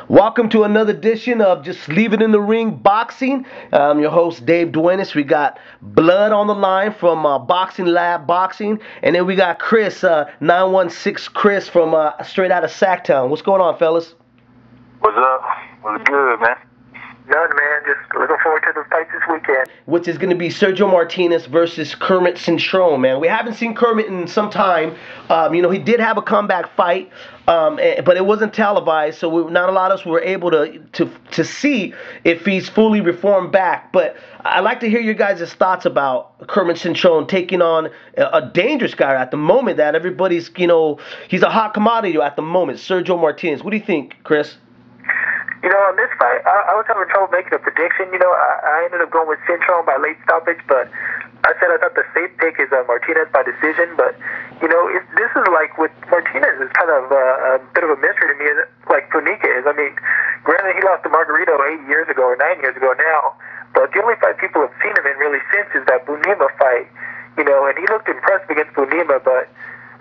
Welcome to another edition of Just Leave It in the Ring Boxing. I'm your host, Dave Duenas. We got Blood on the line from Boxing Lab Boxing. And then we got Chris, 916 Chris from straight out of Sacktown. What's going on, fellas? What's up? What's good, man? None, man. Just looking forward to the fight this weekend. Which is going to be Sergio Martinez versus Kermit Cintrone, man. We haven't seen Kermit in some time. He did have a comeback fight, but it wasn't televised, so not a lot of us were able to see if he's fully reformed back. But I'd like to hear your guys' thoughts about Kermit Cintrone taking on a dangerous guy at the moment that everybody's, he's a hot commodity at the moment, Sergio Martinez. What do you think, Chris? On this fight, I was having trouble making a prediction. I ended up going with Cintrone by late stoppage, but I said I thought the safe pick is Martinez by decision. But, this is like with Martinez is kind of a bit of a mystery to me, like Punica is. I mean, granted, he lost to Margarito 8 years ago or 9 years ago now, but the only fight people have seen him in really since is that Bunima fight, and he looked impressive against Bunima, but,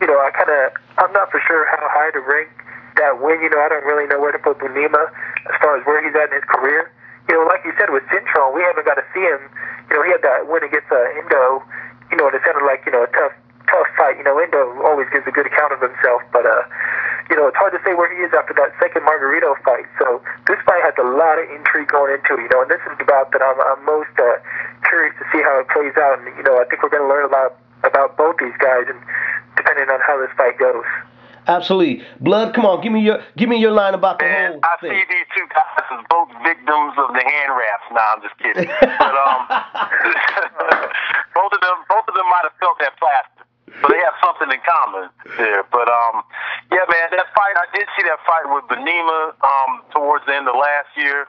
I'm not for sure how high to rank that win. I don't really know where to put Bunima as far as where he's at in his career. Like you said with Cintrone, we haven't got to see him. He had that win against Indo, and it sounded like, a tough fight. Indo always gives a good account of himself, but, it's hard to say where he is after that second Margarito fight. So this fight has a lot of intrigue going into it, and this is the bout that I'm most curious to see how it plays out. And, I think we're going to learn a lot about both these guys, and depending on how this fight goes. Absolutely. Blood, come on, give me your line about the whole thing. I see these two guys as both victims of the hand wraps. Nah, I'm just kidding. But both of them might have felt that plastic. So they have something in common there. But yeah, man, that fight, I did see that fight with Benema towards the end of last year.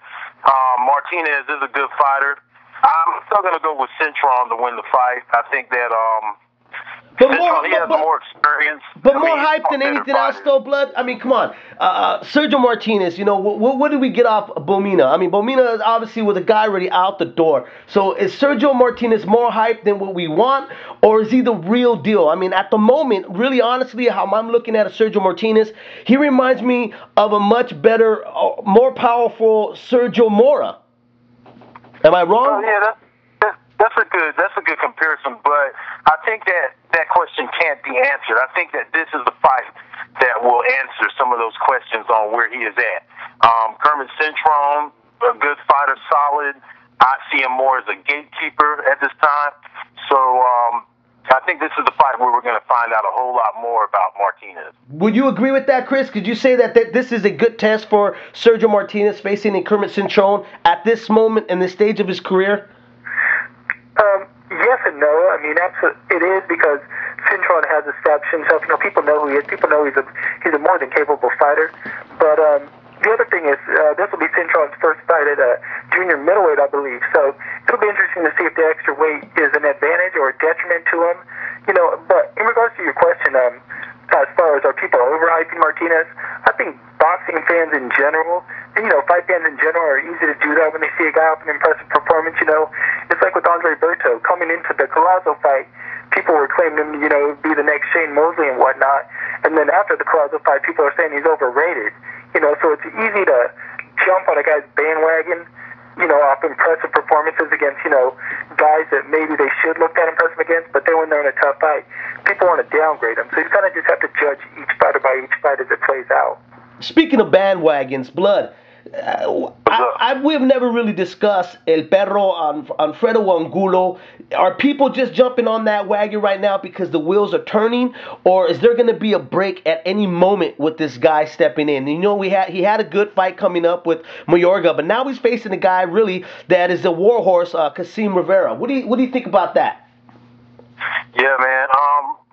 Martinez is a good fighter. I'm still gonna go with Cintrone to win the fight. I think that he has more experience. But more hype than anything else, though, Blood. I mean, come on. Sergio Martinez, what did we get off Bomina? I mean, Bomina is obviously with a guy already out the door. So is Sergio Martinez more hype than what we want, or is he the real deal? I mean, at the moment, really honestly, how I'm looking at Sergio Martinez, he reminds me of a much better, more powerful Sergio Mora. Am I wrong? Oh, yeah, that's a good comparison, but I think that question can't be answered. I think that this is the fight that will answer some of those questions on where he is at. Kermit Cintrone, a good fighter, solid. I see him more as a gatekeeper at this time. So I think this is the fight where we're going to find out a whole lot more about Martinez. Would you agree with that, Chris? Could you say that this is a good test for Sergio Martinez facing Kermit Cintrone at this moment in this stage of his career? Yes and no. I mean, it is because Cintrone has established himself. People know who he is. People know he's a more than capable fighter. But the other thing is, this will be Cintrone's first fight at junior middleweight, I believe. So it'll be interesting to see if the extra weight is an advantage or a detriment to him. But in regards to your question, as far as are people overhyping Martinez, I think boxing fans in general, and, fight fans in general are easy to do that when they see a guy with an impressive performance. It's like with Andre Berto coming into the Collazo fight, people were claiming him, be the next Shane Mosley and whatnot. And then after the Collazo fight, people are saying he's overrated. So it's easy to jump on a guy's bandwagon, off impressive performances against, guys that maybe they should look that impressive against, but then when they're in a tough fight, people want to downgrade them. So you kind of just have to judge each fighter by each fight as it plays out. Speaking of bandwagons, Blood, we've never really discussed El Perro Alfredo Angulo. Are people just jumping on that wagon right now because the wheels are turning, or is there going to be a break at any moment with this guy stepping in? He had a good fight coming up with Mayorga, but now he's facing a guy really that is a warhorse, Kasim Rivera. What do you think about that? Yeah, man.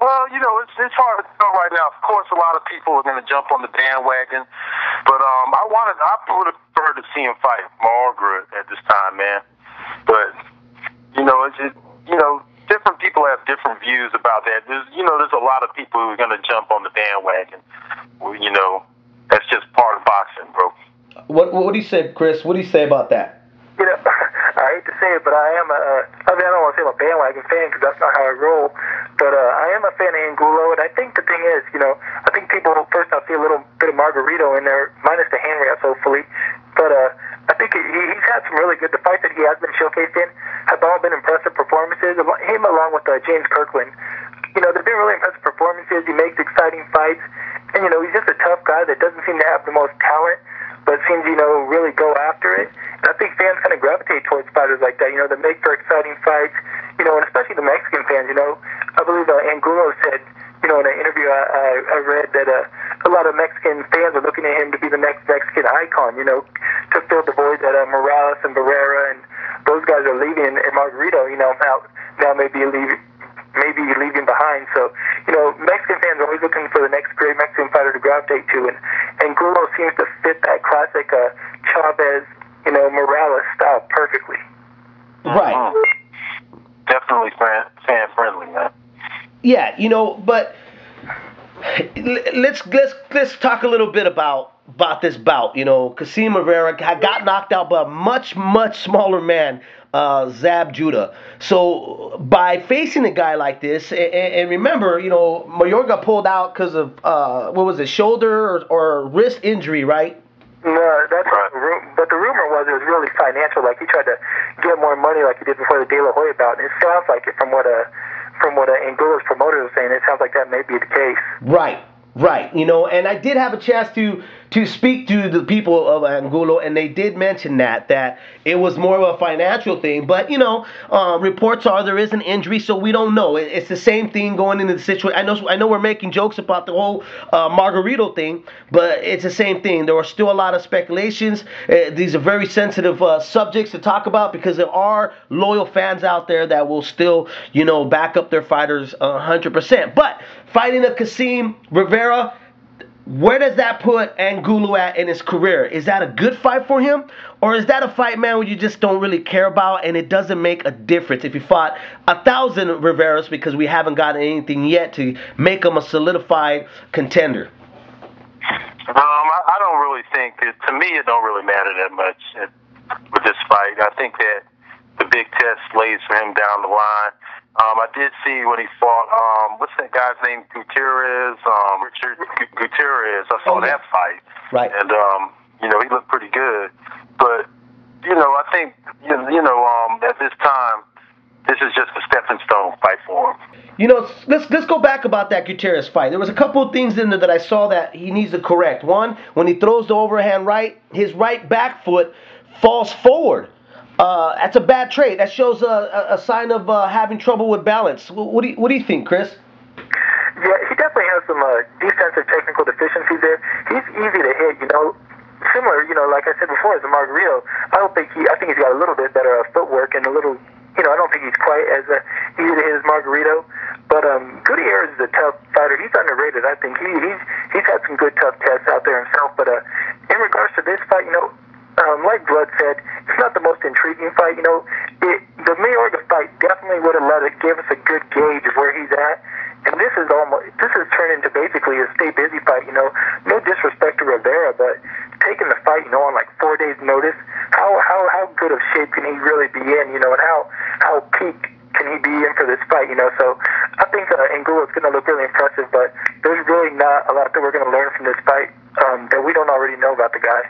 Well, it's hard to tell right now. Of course, a lot of people are going to jump on the bandwagon, but I would have preferred to see him fight Margaret at this time, man. But different people have different views about that. There's a lot of people who are going to jump on the bandwagon. That's just part of boxing, bro. What do you say, Chris? What do you say about that? I hate to say it, but I don't want to say I'm a bandwagon fan because that's not how I roll. But I am a fan of Angulo, and I think the thing is, I think people first off see a little bit of Margarito in there, minus the hand wraps, hopefully. But I think he's had some really good. The fights that he has been showcased in have all been impressive performances. Him along with James Kirkland, you know, they've been really impressive performances. He makes exciting fights, and you know, he's just a tough guy that doesn't seem to have the most talent, but seems, you know, really go after it. And I think fans kind of gravitate towards fighters like that, you know, that make for exciting fights, you know, and especially the Mexican fans, you know. I believe Angulo said, you know, in an interview I read that a lot of Mexican fans are looking at him to be the next Mexican icon, you know, to fill the void that Morales and Barrera and those guys are leaving, and Margarito, you know, now maybe leaving behind. So, you know, Mexican fans are always looking for the next great Mexican fighter to gravitate to, and Angulo seems to fit that classic Chavez, you know, Morales style perfectly. Right. Definitely fan friendly, man. Yeah, you know, but let's talk a little bit about this bout. You know, Kasim Rivera got knocked out by a much smaller man, Zab Judah. So by facing a guy like this, and remember, you know, Mayorga pulled out because of what was it, shoulder or wrist injury, right? No, that's right. But the rumor was it was really financial. Like he tried to get more money, like he did before the De La Hoya bout. And it sounds like it from what Angulo's promoter was saying. It sounds like that may be the case. Right. You know, and I did have a chance to speak to the people of Angulo, and they did mention that it was more of a financial thing. But, you know, reports are there is an injury, so we don't know. It's the same thing going into the situation. I know we're making jokes about the whole Margarito thing, but it's the same thing. There are still a lot of speculations. These are very sensitive subjects to talk about because there are loyal fans out there that will still, you know, back up their fighters 100%. But fighting a Kasim Rivera, where does that put Angulo at in his career? Is that a good fight for him? Or is that a fight, man, where you just don't really care about and it doesn't make a difference if you fought 1,000 Riveras because we haven't gotten anything yet to make him a solidified contender? I don't really think to me it don't really matter that much with this fight. I think that the big test lays for him down the line. I did see when he fought, what's that guy's name? Gutierrez, Richard Gutierrez. I saw that fight. Right. And, you know, he looked pretty good. But, you know, I think, at this time, this is just a stepping stone fight for him. You know, let's go back about that Gutierrez fight. There was a couple of things in there that I saw that he needs to correct. One, when he throws the overhand right, his right back foot falls forward. That's a bad trait. That shows a sign of having trouble with balance. What do you think, Chris? Yeah, he definitely has some defensive technical deficiencies there. He's easy to hit, you know. Similar, you know, like I said before, as a Margarito. I think he's got a little bit better footwork and a little, you know, I don't think he's quite as easy to hit as Margarito. But Gutierrez is a tough fighter. He's underrated, I think. He's had some good tough tests out there himself. But in regards to this fight, you know, like Blood said, it's not the most intriguing fight. You know, the Mayorga fight definitely would have gave us a good gauge of where he's at. And this has turned into basically a stay busy fight. You know, no disrespect to Rivera, but taking the fight, you know, on like 4 days' notice, how good of shape can he really be in? You know, and how peak can he be in for this fight? You know, so I think Angulo is going to look really impressive, but there's really not a lot that we're going to learn from this fight that we don't already know about the guy.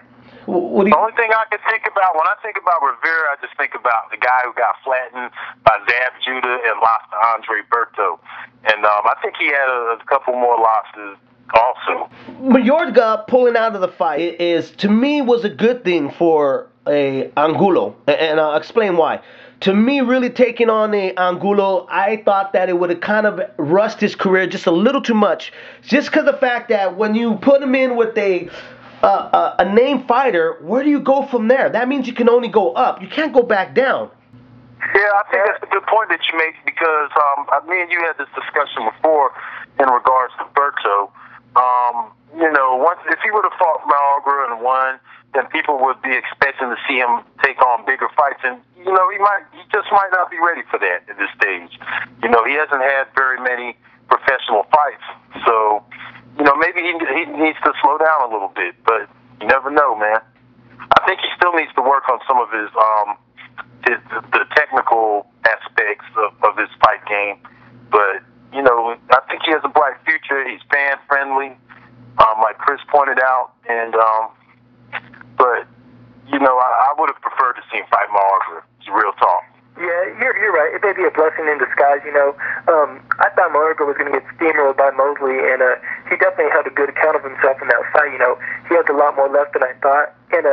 The only thing I can think about when I think about Rivera, I just think about the guy who got flattened by Zab Judah and lost to Andre Berto. And I think he had a couple more losses also. Mayorga pulling out of the fight to me, was a good thing for Angulo. And I'll explain why. To me, really taking on Angulo, I thought that it would have kind of rushed his career just a little too much. Just because of the fact that when you put him in with a named fighter, where do you go from there? That means you can only go up. You can't go back down. Yeah, I think that's a good point that you make because me and you had this discussion before in regards to Berto. You know, if he would have fought Malgra and won, then people would be expecting to see him take on bigger fights, and you know, he just might not be ready for that at this stage. You know, he hasn't had very many professional fights, so you know, maybe he needs to slow down a little bit, but you never know, man. I think he still needs to work on some of his the technical aspects of his fight game, but you know, I think he has a bright future. He's fan friendly, like Chris pointed out, and but I would have preferred to see him fight Margaret. It's real talk. Yeah, you're right. It may be a blessing in disguise, I thought Mayorga was going to get steamrolled by Mosley, and he definitely held a good account of himself in that fight. He has a lot more left than I thought. And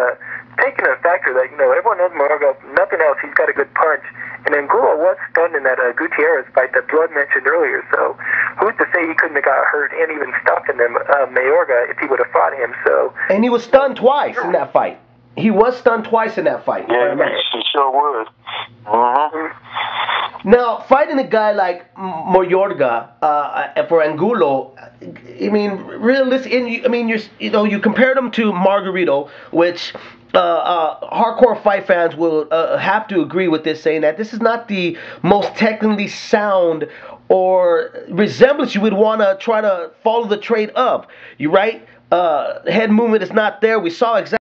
taking a factor that, everyone knows Mayorga, nothing else, he's got a good punch. And Angulo was stunned in that Gutierrez fight that Blood mentioned earlier, so who's to say he couldn't have got hurt and even stopped in Mayorga if he would have fought him, so... And he was stunned twice in that fight. He was stunned twice in that fight. Yeah, he sure was. Now, fighting a guy like Mayorga for Angulo, I mean, realistic. You compared him to Margarito, which hardcore fight fans will have to agree with this, saying that this is not the most technically sound or resemblance you would want to try to follow the trade of. You right? Head movement is not there. We saw exactly.